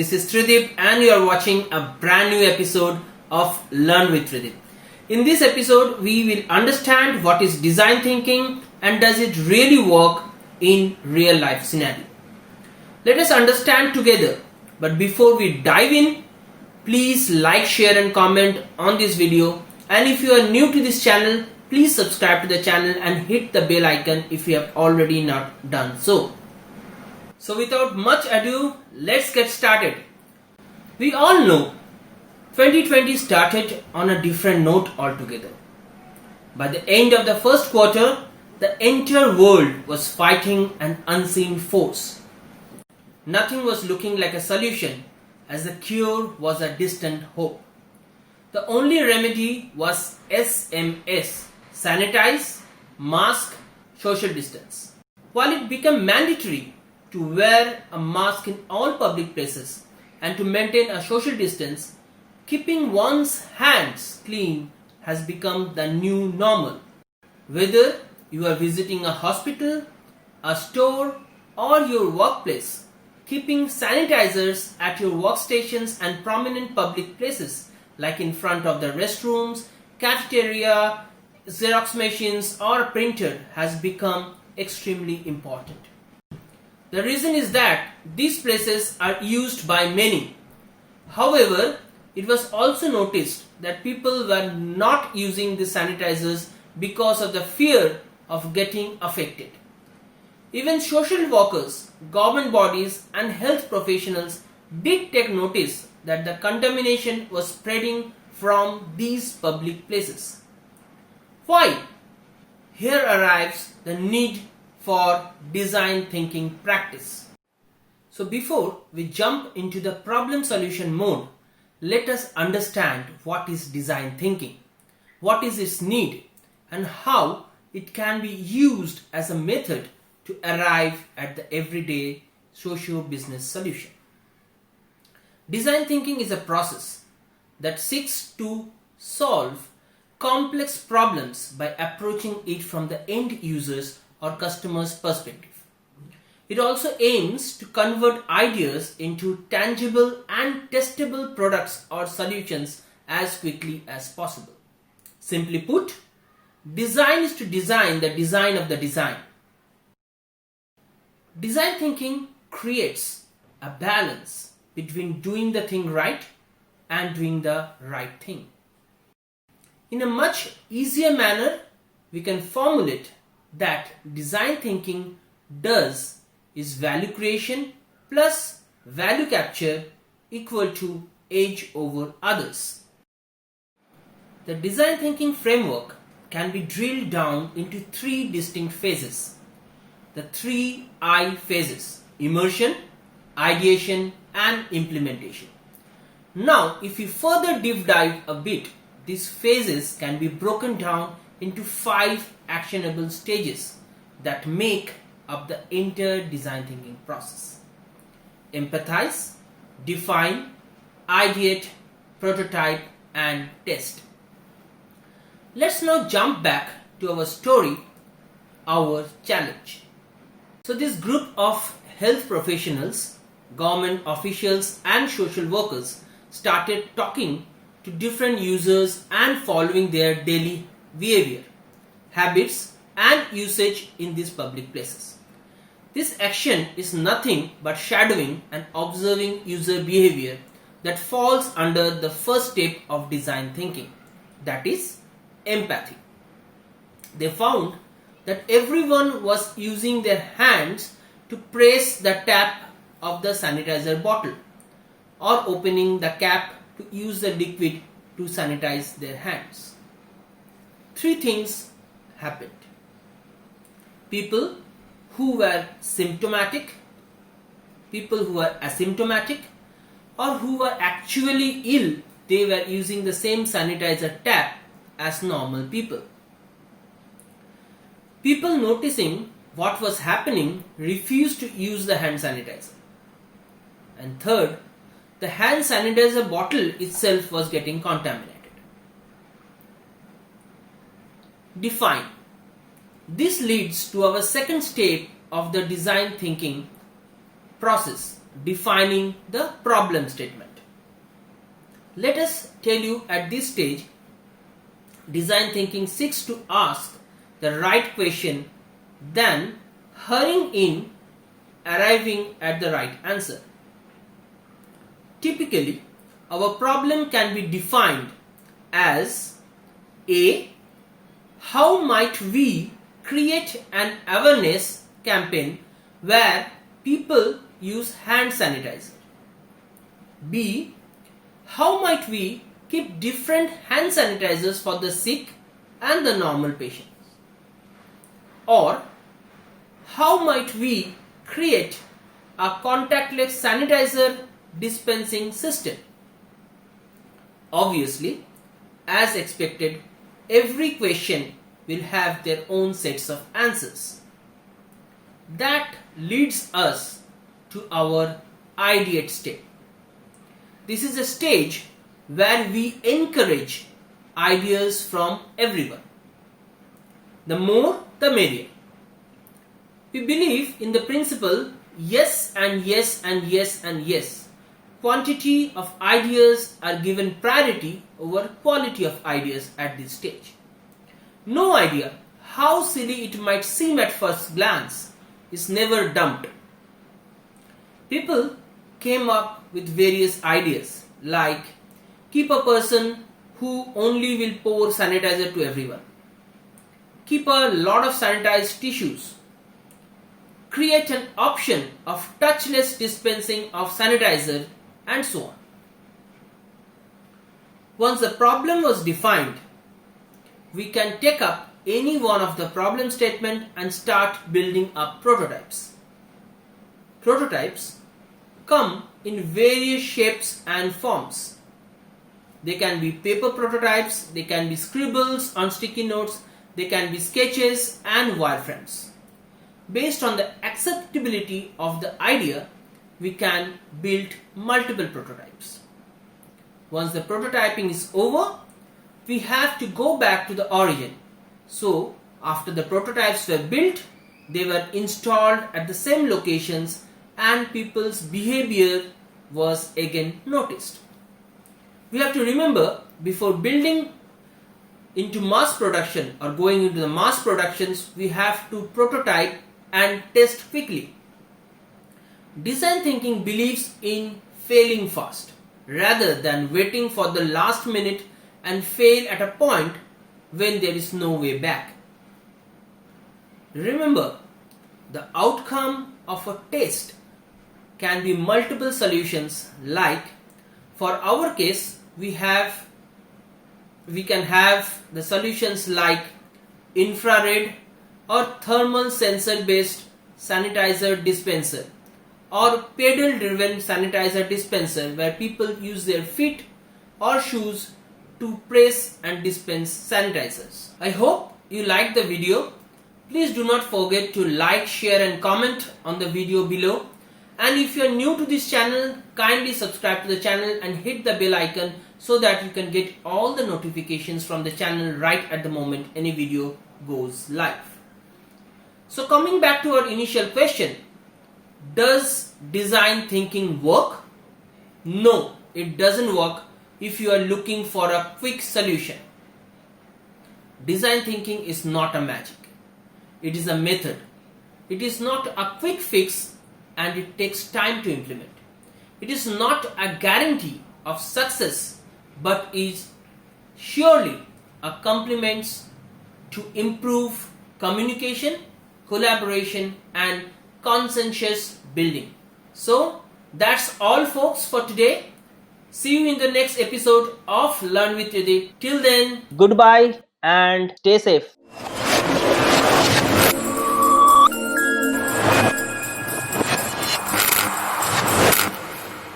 this is Tridib and you are watching a brand new episode of Learn with Tridib. In this episode, we will understand what is design thinking and does it really work in real life scenario. Let us understand together, but before we dive in, please like, share and comment on this video, and if you are new to this channel, please subscribe to the channel and hit the bell icon if you have already not done so. So without much ado, let's get started. We all know 2020 started on a different note altogether. By the end of the first quarter, the entire world was fighting an unseen force. Nothing was looking like a solution, as the cure was a distant hope. The only remedy was SMS, sanitize, mask, social distance. While it became mandatory to wear a mask in all public places and to maintain a social distance, keeping one's hands clean has become the new normal. Whether you are visiting a hospital, a store or your workplace, keeping sanitizers at your workstations and prominent public places like in front of the restrooms, cafeteria, Xerox machines or a printer has become extremely important. The reason is that these places are used by many. However, it was also noticed that people were not using the sanitizers because of the fear of getting affected. Even social workers, government bodies and health professionals did take notice that the contamination was spreading from these public places. Why? Here arrives the need for design thinking practice. So before we jump into the problem solution mode, let us understand what is design thinking, what is its need, and how it can be used as a method to arrive at the everyday socio-business solution. Design thinking is a process that seeks to solve complex problems by approaching it from the end user's or customer's perspective. It also aims to convert ideas into tangible and testable products or solutions as quickly as possible. Simply put, design is to design the design of the design. Design thinking creates a balance between doing the thing right and doing the right thing. In a much easier manner, we can formulate that design thinking does is value creation plus value capture equal to edge over others. The design thinking framework can be drilled down into three distinct phases. The 3 I phases: immersion, ideation and implementation. Now, if we further deep dive a bit, these phases can be broken down into 5 actionable stages that make up the entire design thinking process: empathize, define, ideate, prototype and test. Let's now jump back to our story, our challenge. So this group of health professionals, government officials and social workers started talking to different users and following their daily behavior, habits and usage in these public places. This action is nothing but shadowing and observing user behavior that falls under the first step of design thinking, that is empathy. They found that everyone was using their hands to press the tap of the sanitizer bottle or opening the cap to use the liquid to sanitize their hands. 3 things happened. People who were symptomatic, people who were asymptomatic, or who were actually ill, they were using the same sanitizer tap as normal people. People noticing what was happening refused to use the hand sanitizer. And third, the hand sanitizer bottle itself was getting contaminated. Define. This leads to our second step of the design thinking process, defining the problem statement. Let us tell you at this stage, design thinking seeks to ask the right question, then hurrying in arriving at the right answer. Typically, our problem can be defined as A. How might we create an awareness campaign where people use hand sanitizer? B. How might we keep different hand sanitizers for the sick and the normal patients? Or how might we create a contactless sanitizer dispensing system? Obviously, as expected, every question will have their own sets of answers. That leads us to our ideate state. This is a stage where we encourage ideas from everyone. The more, the merrier. We believe in the principle yes and yes and yes and yes. Quantity of ideas are given priority over quality of ideas at this stage. No idea, how silly it might seem at first glance, is never dumped. People came up with various ideas like keep a person who only will pour sanitizer to everyone, keep a lot of sanitized tissues, create an option of touchless dispensing of sanitizer, and so on. Once the problem was defined, we can take up any one of the problem statement and start building up prototypes. Prototypes come in various shapes and forms. They can be paper prototypes, they can be scribbles on sticky notes, they can be sketches and wireframes. Based on the acceptability of the idea, we can build multiple prototypes. Once the prototyping is over, we have to go back to the origin. So, after the prototypes were built, they were installed at the same locations and people's behavior was again noticed. We have to remember, before building into mass production or going into the mass productions, we have to prototype and test quickly. Design thinking believes in failing fast rather than waiting for the last minute and fail at a point when there is no way back. Remember, the outcome of a test can be multiple solutions, like for our case we can have the solutions like infrared or thermal sensor based sanitizer dispenser, or pedal driven sanitizer dispenser where people use their feet or shoes to press and dispense sanitizers. I hope you liked the video. Please do not forget to like, share and comment on the video below. And if you are new to this channel, kindly subscribe to the channel and hit the bell icon so that you can get all the notifications from the channel right at the moment any video goes live. So coming back to our initial question, does design thinking work? No, it doesn't work if you are looking for a quick solution. Design thinking is not a magic. It is a method. It is not a quick fix and it takes time to implement. It is not a guarantee of success but is surely a complement to improve communication, collaboration and consensus building. So that's all folks for today. See you in the next episode of Learn with Tridib. Till then, goodbye and stay safe.